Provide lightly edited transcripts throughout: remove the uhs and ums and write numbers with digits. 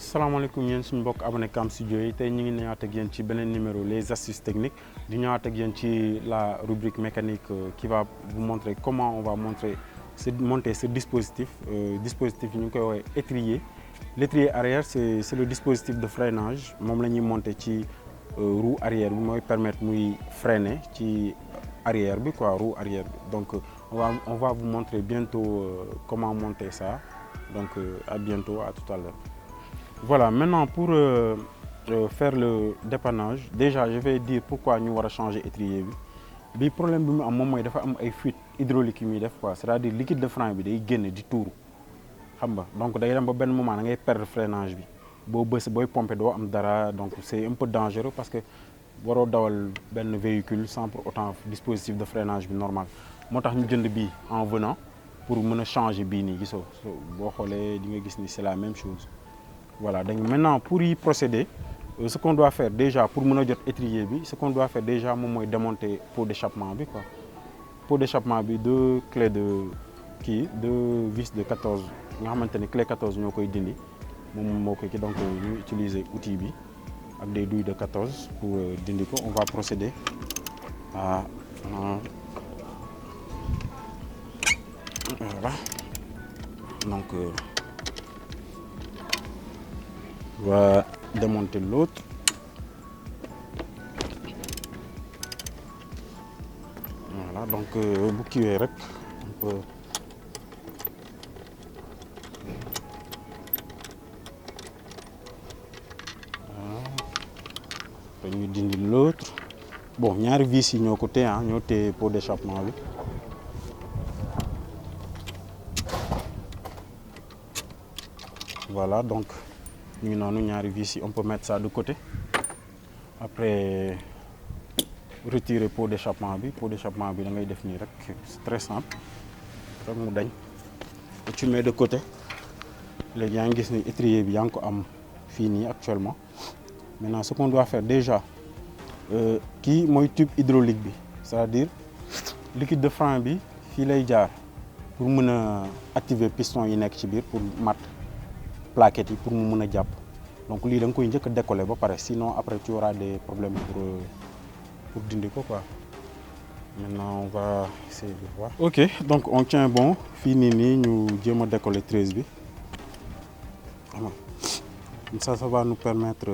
asalaamaaleykum yéen suñu mbokk abonné Cam Studio yi tey ñu ngi ñëwaat ak yéen ci beneen numéro les astuces techniques di ñëwaat ak yéen ci la rubrique mécanique qui va vous montrer comment on va monter ce dispositif dispositif ñu ngi koy woowee étrier. L'étrier arrière c'est le dispositif de freinage moom la ñuy monter ci roue arrière bi mooy permettre muy freiner ci arrière bi quoi, roue arrière bi. Donc on va vous montrer bientôt comment monter ça. Donc à bientôt, à tout à l'heure. Voilà, maintenant pour faire le dépannage, déjà je vais dire pourquoi ñu war a changer étrier bi problème bi mu am moom mooy dafa am ay fuite hydraulique yu muy def quoi, c'est-à-dire liquide de frein bi day génn di tuuru xam nga, donc day dem ba benn moment da ngay perdre freinage bi booy pomper doo am dara, donc c'est un peu dangereux parce que waroo dawal benn véhicule sans pour autant dispositif de freinage bi normal. Moo tax ñu jënd bii en venant pour mën a changer bii nii gisoo boo xoolee di nga gis ni c'est la même chose. Voilà, donc maintenant pour y procéder, ce qu'on doit faire déjà pour mën a jot étrier bi, ce qu'on doit faire déjà moom mooy démonter pot d'échappement bi quoi. Pot d'échappement bi deux vis de 14 nga xamante ne clé 14 ñoo koy dindi moom moo koy donc ñu utiliser outil bi ak des douilles de 14 pour dindi ko. On va procéder à voilà, donc on va démonter l'autre. Voilà, donc bu kiiwee rek on peut dañuy dindi l'autre. Bon, ñaari vis yi ñoo ko téye ñoo téye pot d'échappement bi. Voilà, donc ñu ngi noonu ñaari vis yi on peut mettre ça de côté. Après retirer pot d'échappement bi da ngay def nii rek, c'est très simple rek mu dañ. Tu mets de côté. Léegi yaa ngi gis ni étrier bi yaa ngi ko am fii nii actuellement. Maintenant ce qu'on doit faire déjà kii mooy tube hydraulique bi, c'est-à-dire liquide de frein bi fii lay jaar pour mën a activer piston yi nekk ci biir pour mat plaquettes yi pour mu mën a jàpp. Donc lii da nga koy njëkk a décoller ba pare, sinon après tu auras des problèmes pour dindi ko quoi. Maintenant on va essayer de voir. Ok, donc on tient bon fii nii ñu jéem a décoller 13 bi. Comme ça va nous permettre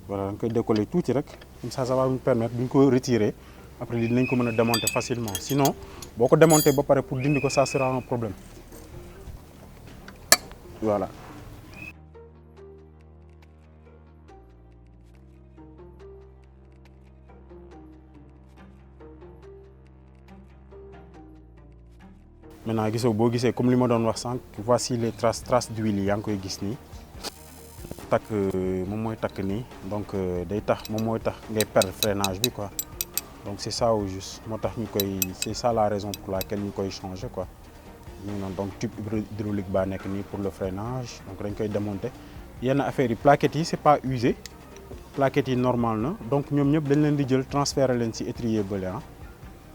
voilà, da nga koy décoller tuuti rek, comme ça va nous permettre bu ñu ko retirer après lii dinañ ko mën a démonter facilement. Sinon boo ko démonter ba pare pour dindi ko ça sera un problème. Voilà. Maintenant gisoo boo gisee comme li ma doon wax sànq, voici les traces d'huile yi yaa ngi koy gis nii. Takk moom mooy takk nii, donc day tax moom mooy tax ngay perdre freinage bi quoi. Donc c'est ça au juste moo tax ñu koy, c'est ça la raison pour laquelle ñu koy changer quoi. Donc tube hydraulique baa nekk nii pour le freinage, donc dañ koy démonter. Yenn affaires yi plaquettes yi c'est pas usé, plaquettes yi normal na, donc ñoom ñëpp dañ leen di jël transférer leen ci étrier bële.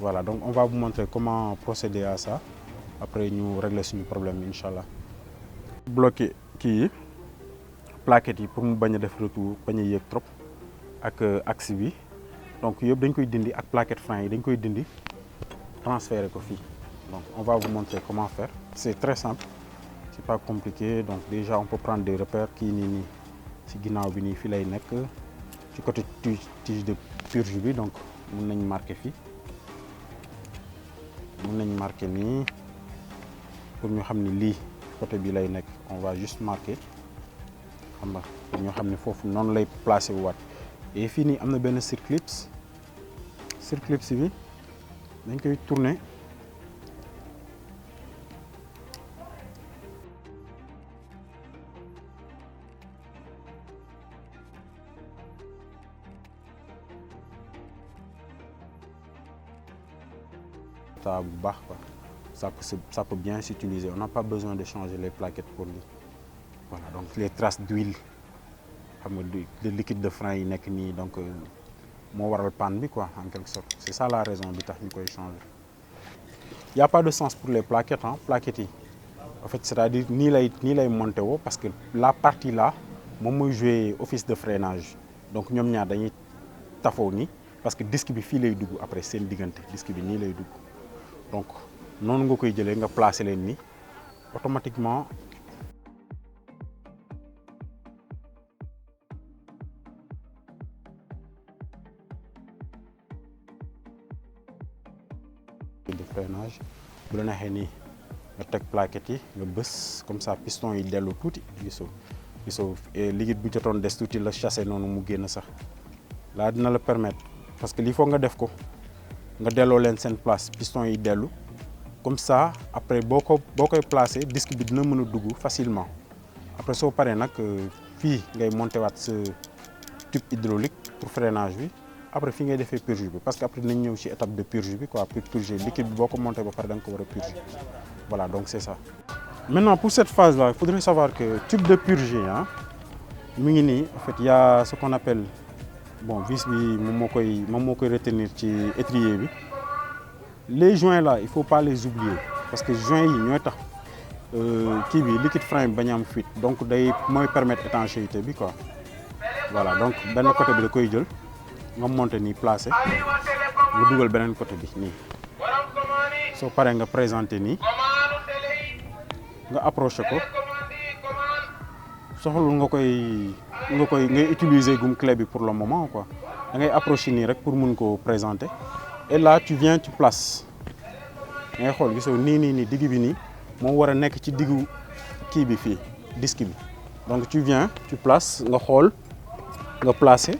Voilà, donc on va vous montrer comment procéder à ça. Après ñu régler suñu problème inchallah. Bloquer kii yi plaquettes yi pour mu bañ a def retour, bañ a yéeg trop ak axe bi, donc yëpp dañ koy dindi ak plaquette frein yi dañ koy dindi transférer ko fii. Donc on va vous montrer comment faire. C'est très simple, c'est pas compliqué. Donc déjà on peut prendre des repères kii nii ci ginnaaw bi nii fii lay nekk ci côté tige de purge bi, donc mën nañ marquer fii, mën nañ marquer nii pour ñu xam ni lii côté bi lay nekk. On va juste marquer xam nga pour ñu xam ne foofu noonu lay placer wu waat. Et fii nii am na benn circlips bi dañ koy tourner ça bu baax quoi. Ça peut bien s'utiliser. On n'a pas besoin de changer les plaquettes pour lui. Voilà, donc les traces d'huile, de liquide de frein yi nekk nii, donc moo waral panne bi quoi en quelque sorte. C'est ça la raison bi tax ñu koy changer. Il y a pas de sens pour les plaquettes plaquettes yi en fait, c'est-à-dire nii lay monté woo parce que la partie là moom mooy jouer office de freinage donc ñoom ñaar dañuy tafoo ni parce que disque bi fii lay dugg après seen diggante disque bi nii lay dugg donc noonu nga koy jëlee nga placer leen ni automatiquement de freinage bu la neexee nii nga teg plaquettes yi nga bës comme ça piston yi dellu tuuti gisoo liquide bu jotoon des tuuti la chassé noonu mu génn sax laa dina la permettre parce que lii foog nga def ko nga delloo leen seen place piston yi dellu comme ça après boo koy placer disque bi dina mën a dugg facilement après soo paree nag fii ngay monter waat sa tube hydraulique pour freinage bi après fii ngay defee purge bi parce que après dinañ ñëw ci étape de purge bi quoi pour purger liquide bi boo ko monter ba pare da nga ko war a purger voilà donc c'est ça. Maintenant pour cette phase là il faudrait savoir que tube de purge hein mu ngi nii en fait il y a ce qu'on appelle bon vis bi moom moo koy retenir ci étrier bi les joints là il faut pas les oublier parce que joints yi ñooy tax kii bi liquide frein bi bañ a am fuite donc day mooy permettre étanchéité bi quoi voilà donc benn côté bi da koy jël nga monter nii placer nga dugal beneen côté bi nii soo paree nga présenter nii nga approché ko soxlul ngay utiliser gum clé bi pour le moment quoi da ngay approché nii rek pour mun ko présenter et là tu viens tu places ngay xool gisoo nii digg bi nii moo war a nekk ci diggu kii bi fii disque bi donc tu viens tu places nga xool nga placer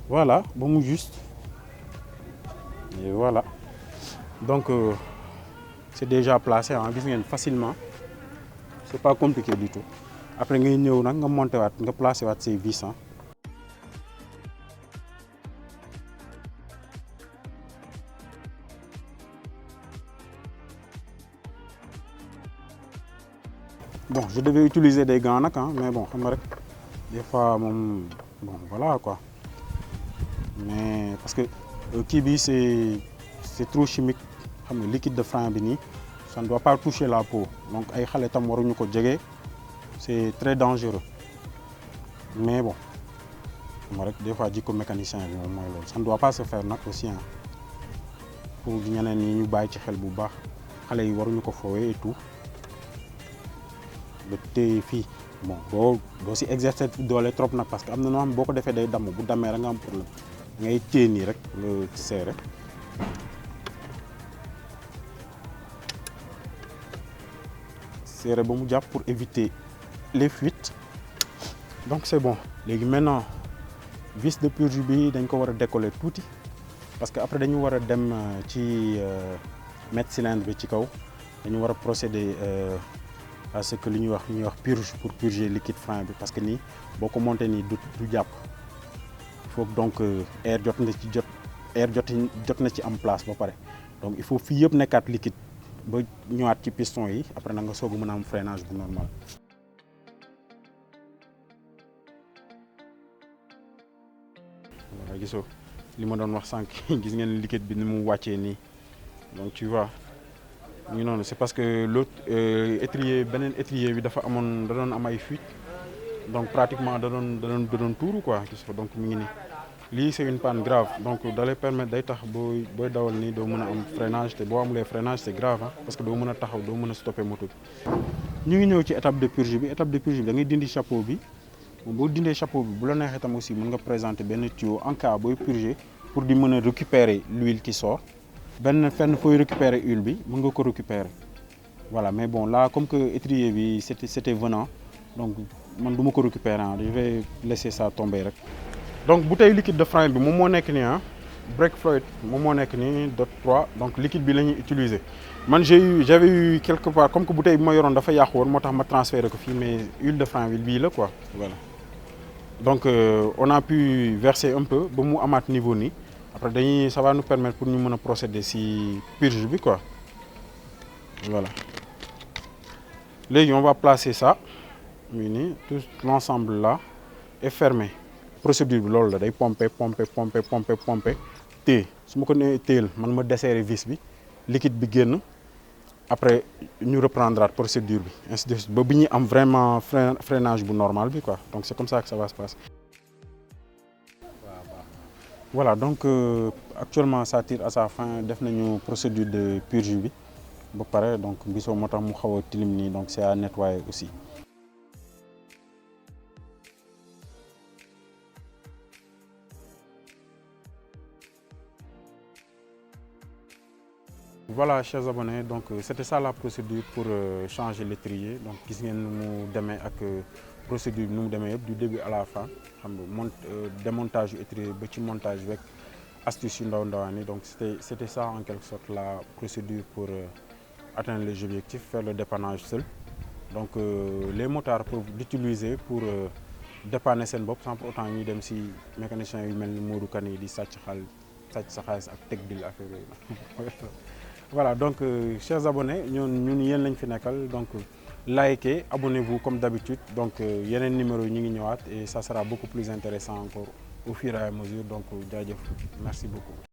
voilà ba mu juste et voilà donc c'est déjà placé ah gis ngeen facilement c'est pas compliqué du tout après ngay ñëw nag nga monter waat nga placer waat say vis ah. Bon je devais utiliser des gants nag mais bon xam nga rek des fois moom bon voilà quoi mais parce que kii bi c'est trop chimique xam nga liquide de frein bi nii ça ne doit pas toucher la peau donc ay xale tam waruñu ko jege c'est très dangereux mais bon xam nga rek des fois jikko mécanicien bi moom mooy loolu ça ne doit pas se faire nag aussi hein pour ñeneen ñi ñu bàyyi ci xel bu baax xale yi waruñu ko foowee et tout ba tey fii bon doo si exercer doole trop nag parce que am na noo xam boo ko defee day damm bu dammee rek nga am problème ngay téye nii rek nga serré ba mu jàpp pour éviter les fuites donc c'est bon léegi maintenant vis de purge bi dañ ko war a décoller tuuti parce que après dañu war a dem ci mettre cylindre bi ci kaw dañu war a procéder à ce que li ñuy wax purge pour purger liquide frein bi parce que nii boo ko monté nii du jàpp il faut donc air jot na ci am place ba pare donc il faut fii yëpp nekkaat liquide ba ñëwaat ci piston yi après na nga soog a mën a am freinage bu normal. voilà gisoo li ma doon wax sànq gis ngeen liquide bi ni mu wàccee nii donc tu vois. ñu noonu c'est parce que l'autre beneen étrier bi da doon am ay fuite donc pratiquement da doon tuuru quoi donc mu ngi nii lii c'est une panne grave donc da lay permettre day tax booy dawal nii doo mën a am freinage te boo amulee freinage c'est grave parce que doo mën a taxaw doo mën a stopper moto bi. ñu ngi ñëw ci étape de purge bi da ngay dindi chapeau bi boo dindee chapeau bi bu la neexee tam aussi mën nga présenter benn tuyau en cas booy purger pour di mën a récupérer l'huile qui sort. fenn fooy récupérer huile bi mën nga ko récupérer voilà mais bon là comme que étrier bi c'était venant donc man du ma ko récupérer je vais laisser ça tomber rek. donc bouteille liquide de frein bi moom moo nekk nii brake fluid moom moo nekk nii .3 donc liquide bi la ñuy utiliser man j'avais eu quelque part comme que bouteille bi ma yoroon dafa yàqu woon moo tax ma transféré ko fii mais huile de frein bi bii la quoi voilà donc on a pu verser un peu ba mu amaat niveau nii. Après ça va nous permettre pour ñu mën a procéder ci purge bi quoi voilà léegi on va placer ça muy nii tout l'ensemble là est fermé procédure bi loolu la day pomper téye su ma ko nee téyel man ma desserrer vis bi liquide bi génn après ñu reprendra procédure bi ainsi de suite ba bi ñuy am vraiment freinage bu normal bi quoi, donc c'est comme ça que ça va se passer. Voilà, donc actuellement ça tire à sa fin, def nañu procédure de purge bi ba pare, donc gisoo moo tax mu xaw a tilim nii, donc c'est à nettoyer aussi. Voilà, chers abonnés, donc c'était ça la procédure pour changer l'étrier. Donc gis ngeen nu mu demee ak procédure bi nu mu demee yëpp du début à la fin, xam nga démontage yu étrier ba ci montage avec astuce yu ndaw ndawaan yi. Donc c'était ça en quelque sorte la procédure pour atteindre les objectifs, faire le dépannage seul. Donc les motards peuvent l'utiliser pour dépanner seen bopp sans pour autant ñuy dem si mécanicien yu mel ni Modou Kane yi di sàcc sa xaalis ak teg bil affaire yooyu. Voilà, donc chers abonnés, ñun yéen lañ fi nekkal, donc likez, abonnez-vous comme d'habitude. Donc yeneen numéro yi ñu ngi ñëwaat et ça sera beaucoup plus intéressant encore au fur et à mesure. Donc jaajëf, merci beaucoup.